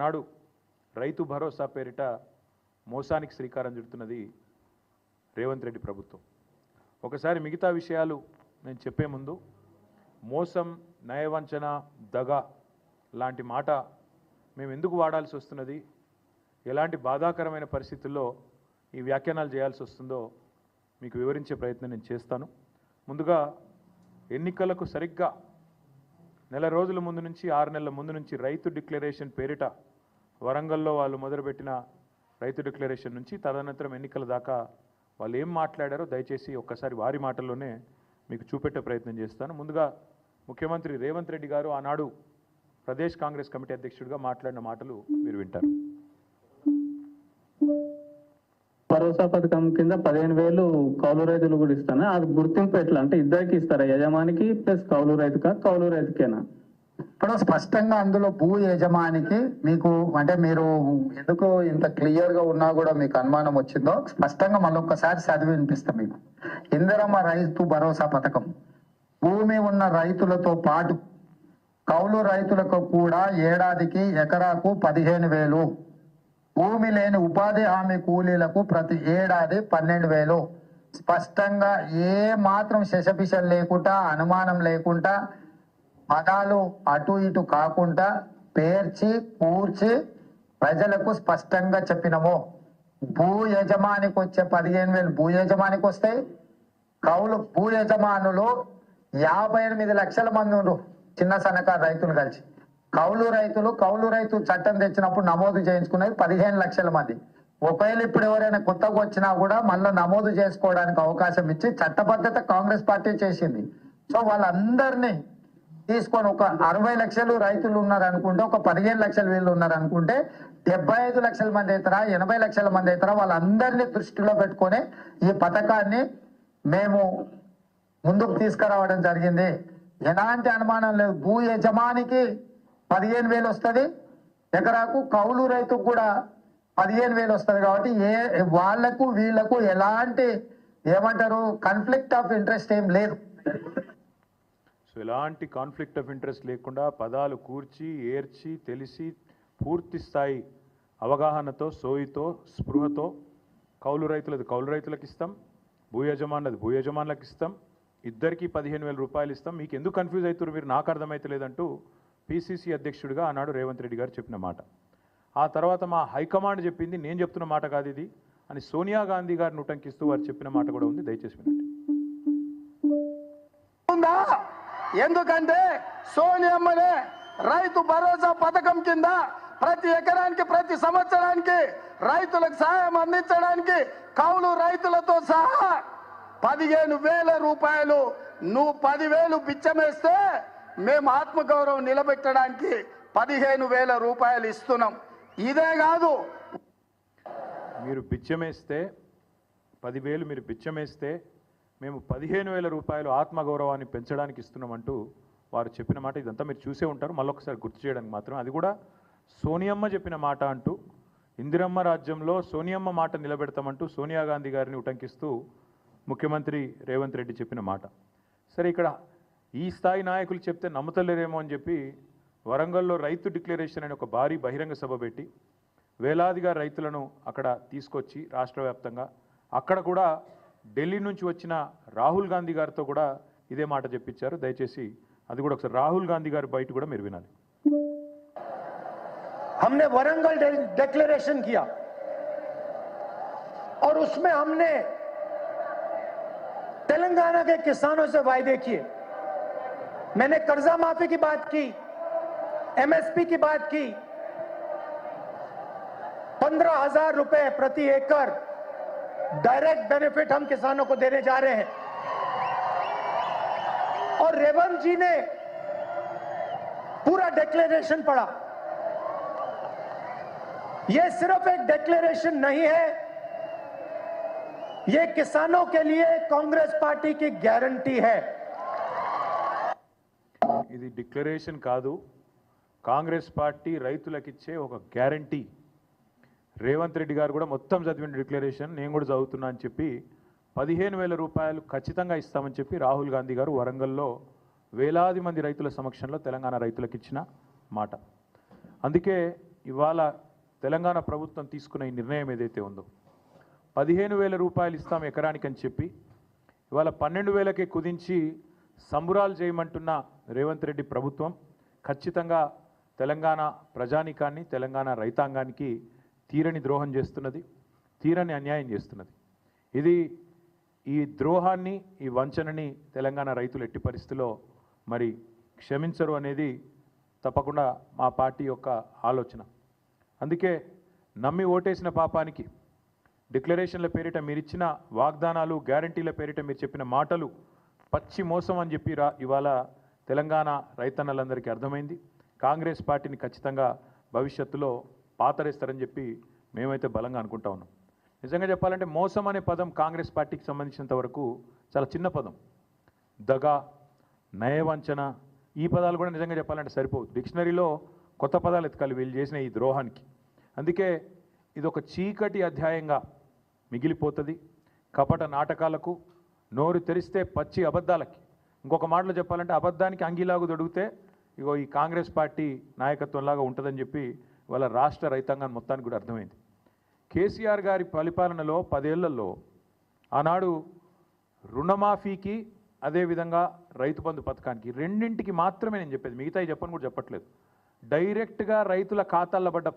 ఆనాడు రైతు భరోసా పేరిట మోసానికి శ్రీకారం చుడుతున్నది రేవంత్ రెడ్డి ప్రభుత్వం. ఒకసారి మిగతా విషయాలు నేను చెప్పే ముందు మోసం, నయవంచన, దగ లాంటి మాట మేము ఎందుకు వాడాల్సి వస్తున్నది, ఎలాంటి బాధాకరమైన పరిస్థితుల్లో ఈ వ్యాఖ్యానాలు చేయాల్సి వస్తుందో మీకు వివరించే ప్రయత్నం నేను చేస్తాను. ముందుగా ఎన్నికలకు సరిగ్గా నెల రోజుల ముందు నుంచి 6 నెలల ముందు నుంచి రైతు డిక్లరేషన్ పేరిట వరంగల్లో వాళ్ళు మొదలుపెట్టిన రైతు డిక్లరేషన్ నుంచి తదనంతరం ఎన్నికల దాకా వాళ్ళు ఏం మాట్లాడారో దయచేసి ఒక్కసారి వారి మాటల్లోనే మీకు చూపెట్టే ప్రయత్నం చేస్తాను. ముందుగా ముఖ్యమంత్రి రేవంత్ రెడ్డి గారు ఆనాడు ప్రదేశ్ కాంగ్రెస్ కమిటీ అధ్యక్షుడిగా మాట్లాడిన మాటలు మీరు వింటారు. భరోసా పథకం కింద 15,000 కౌలు రైతులు కూడా ఇస్తాను. అది గుర్తింపు ఎట్లా అంటే ఇద్దరికి ఇస్తారా, యజమానికి ప్లస్ కౌలు రైతుకా, కౌలు రైతుకేనా? ఇప్పుడు స్పష్టంగా అందులో భూ యజమానికి మీకు అంటే మీరు ఎందుకు ఇంత క్లియర్ గా ఉన్నా కూడా మీకు అనుమానం వచ్చిందో స్పష్టంగా మళ్ళొక్కసారి చదివి వినిపిస్తాం. మీకు ఇందిరమ్మ రైతు భరోసా పథకం భూమి ఉన్న రైతులతో పాటు కౌలు రైతులకు కూడా ఏడాదికి ఎకరాకు 15,000, భూమి లేని ఉపాధి హామీ కూలీలకు ప్రతి ఏడాది 12,000. స్పష్టంగా ఏ మాత్రం శశపిశలు లేకుండా, అనుమానం లేకుండా, పదాలు అటు ఇటు కాకుండా పేర్చి కూర్చి ప్రజలకు స్పష్టంగా చెప్పినము. భూ యజమానికి వచ్చే 15,000 భూ యజమానికి వస్తాయి. భూ యజమానులు 58 లక్షల మంది ఉన్నారు, చిన్న సన్నకారు రైతులు కలిసి. కౌలు రైతు చట్టం తెచ్చినప్పుడు నమోదు చేయించుకునేది 15 లక్షల మంది. ఒకవేళ ఇప్పుడు ఎవరైనా కొత్తగా వచ్చినా కూడా మళ్ళీ నమోదు చేసుకోవడానికి అవకాశం ఇచ్చి చట్టబద్ధత కాంగ్రెస్ పార్టీ చేసింది. సో వాళ్ళందరినీ తీసుకొని ఒక 60 లక్షలు రైతులు ఉన్నారు అనుకుంటే, ఒక 15 లక్షల వీళ్ళు ఉన్నారు అనుకుంటే 75 లక్షల మంది అవుతారా, 80 లక్షల మంది అవుతారా, వాళ్ళందరినీ దృష్టిలో పెట్టుకొని ఈ పథకాన్ని మేము ముందుకు తీసుకురావడం జరిగింది. ఎలాంటి అనుమానం లేదు. భూ యజమానికి 15,000 వస్తుంది ఎకరాకు, కౌలు రైతుకు కూడా 15,000 వస్తుంది. కాబట్టి వాళ్లకు వీళ్లకు ఎలాంటి ఏమంటారు కాన్ఫ్లిక్ట్ ఆఫ్ ఇంట్రెస్ట్ ఏం లేదు. సో ఎలాంటి కాన్ఫ్లిక్ట్ ఆఫ్ ఇంట్రెస్ట్ లేకుండా పదాలు కూర్చి ఏర్చి తెలిసి పూర్తి స్థాయి అవగాహనతో, సోయితో, స్పృహతో కౌలు రైతులకు ఇస్తాం, భూ యజమానులకు ఇస్తాం, ఇద్దరికి 15,000 రూపాయలు ఇస్తాం. మీకు ఎందుకు కన్ఫ్యూజ్ అవుతారు మీరు, నాకు అర్థమైతలేదంటూ పిసిసి అధ్యక్షుడిగా ఆనాడు రేవంత్ రెడ్డి గారు చెప్పిన మాట. ఆ తర్వాత మా హైకమాండ్ చెప్పింది, నేను చెప్తున్న మాట కాదు ఇది అని సోనియా గాంధీ గారిని ఉటంకిస్తూ వారు చెప్పిన మాట కూడా ఉంది. దయచేసి వినండి. ఎందుకంటే సోనియమ్మనే రైతు భరోసా పథకం కింద ప్రతి ఎకరానికి ప్రతి సంవత్సరానికి రైతులకు సహాయం అందించడానికి కౌలు రైతులతో సహా 15,000 రూపాయలు, నువ్వు 10,000 బిచ్చమేస్తే మేము ఆత్మగౌరవం నిలబెట్టడానికి 15,000 రూపాయలు ఇస్తున్నాం. ఇదే కాదు, మీరు బిచ్చమేస్తే 10,000 మీరు బిచ్చమేస్తే మేము 15,000 రూపాయలు ఆత్మగౌరవాన్ని పెంచడానికి ఇస్తున్నామంటూ వారు చెప్పిన మాట. ఇదంతా మీరు చూసే ఉంటారు, మళ్ళొకసారి గుర్తు చేయడానికి మాత్రం. అది కూడా సోనియమ్మ చెప్పిన మాట అంటూ, ఇందిరమ్మ రాజ్యంలో సోనియమ్మ మాట నిలబెడతామంటూ సోనియా గాంధీ గారిని ఉటంకిస్తూ ముఖ్యమంత్రి రేవంత్ రెడ్డి చెప్పిన మాట. సరే, ఇక్కడ ఈ స్థాయి నాయకులు చెప్తే నమ్మతలేరేమో అని చెప్పి వరంగల్లో రైతు డిక్లరేషన్ అనే ఒక భారీ బహిరంగ సభ పెట్టి వేలాదిగా రైతులను అక్కడ తీసుకొచ్చి రాష్ట్ర వ్యాప్తంగా అక్కడ కూడా ఢిల్లీ నుంచి వచ్చిన రాహుల్ గాంధీ గారితో కూడా ఇదే మాట చెప్పించారు. దయచేసి అది కూడా ఒకసారి రాహుల్ గాంధీ గారి బయట కూడా మీరు వినాలి. हमने वरंगल डिक्लेरेशन किया और उसमें हमने तेलंगाना के किसानों से वायदे किए. मैंने कर्जा माफी की बात की, एमएसपी की बात की, 15,000 रुपए प्रति एकड़ डायरेक्ट बेनिफिट हम किसानों को देने जा रहे हैं. और रेवंत जी ने पूरा डिक्लेरेशन पढ़ा. ये सिर्फ एक डिक्लेरेशन नहीं है, ये किसानों के लिए कांग्रेस पार्टी की गारंटी है. ఇది డిక్లరేషన్ కాదు, కాంగ్రెస్ పార్టీ రైతులకిచ్చే ఒక గ్యారంటీ. రేవంత్ రెడ్డి గారు కూడా మొత్తం చదివిన డిక్లరేషన్ నేను కూడా చదువుతున్నా అని చెప్పి 15,000 రూపాయలు ఖచ్చితంగా ఇస్తామని చెప్పి రాహుల్ గాంధీ గారు వరంగల్లో వేలాది మంది రైతుల సమక్షంలో తెలంగాణ రైతులకు ఇచ్చిన మాట. అందుకే ఇవాళ తెలంగాణ ప్రభుత్వం తీసుకున్న ఈ నిర్ణయం ఏదైతే ఉందో 15,000 రూపాయలు ఇస్తాం ఎకరానికి అని చెప్పి ఇవాళ 12,000కే కుదించి సంబురాలు చేయమంటున్న రేవంత్ రెడ్డి ప్రభుత్వం ఖచ్చితంగా తెలంగాణ ప్రజానీకాన్ని తెలంగాణ రైతాంగానికి తీరని ద్రోహం చేస్తున్నది, తీరని అన్యాయం చేస్తున్నది. ఇది ఈ ద్రోహాన్ని ఈ వంచనని తెలంగాణ రైతులు ఎట్టి పరిస్థితిలో మరి క్షమించరు అనేది తప్పకుండా మా పార్టీ యొక్క ఆలోచన. అందుకే నమ్మి ఓటేసిన పాపానికి డిక్లరేషన్ల పేరిట మీరిచ్చిన వాగ్దానాలు గ్యారంటీల పేరిట మీరు చెప్పిన మాటలు పచ్చి మోసం అని చెప్పి ఇవాళ తెలంగాణ రైతన్నలందరికీ అర్థమైంది. కాంగ్రెస్ పార్టీని ఖచ్చితంగా భవిష్యత్తులో పాతరేస్తారని చెప్పి మేమైతే బలంగా అనుకుంటా ఉన్నాం. నిజంగా చెప్పాలంటే మోసం అనే పదం కాంగ్రెస్ పార్టీకి సంబంధించినంత వరకు చాలా చిన్న పదం. దగా, నయవంచన ఈ పదాలు కూడా నిజంగా చెప్పాలంటే సరిపోవు. డిక్షనరీలో కొత్త పదాలు ఎతకాలి వీళ్ళు చేసిన ఈ ద్రోహానికి. అందుకే ఇది ఒక చీకటి అధ్యాయంగా మిగిలిపోతుంది. కపట నాటకాలకు నోరు తెరిస్తే పచ్చి అబద్ధాలకి, ఇంకొక మాటలో చెప్పాలంటే అబద్ధానికి అంగీలాగు దొడిగితే ఇగో ఈ కాంగ్రెస్ పార్టీ నాయకత్వంలాగా ఉంటుందని చెప్పి వాళ్ళ రాష్ట్ర రైతాంగాన్ని మొత్తానికి కూడా అర్థమైంది. కేసీఆర్ గారి పరిపాలనలో 10 ఏళ్లలో ఆనాడు రుణమాఫీకి అదేవిధంగా రైతు బంధు పథకానికి రెండింటికి మాత్రమే నేను చెప్పేది, మిగతాయి చెప్పని కూడా చెప్పట్లేదు. డైరెక్ట్గా రైతుల ఖాతాల్లో పడ్డ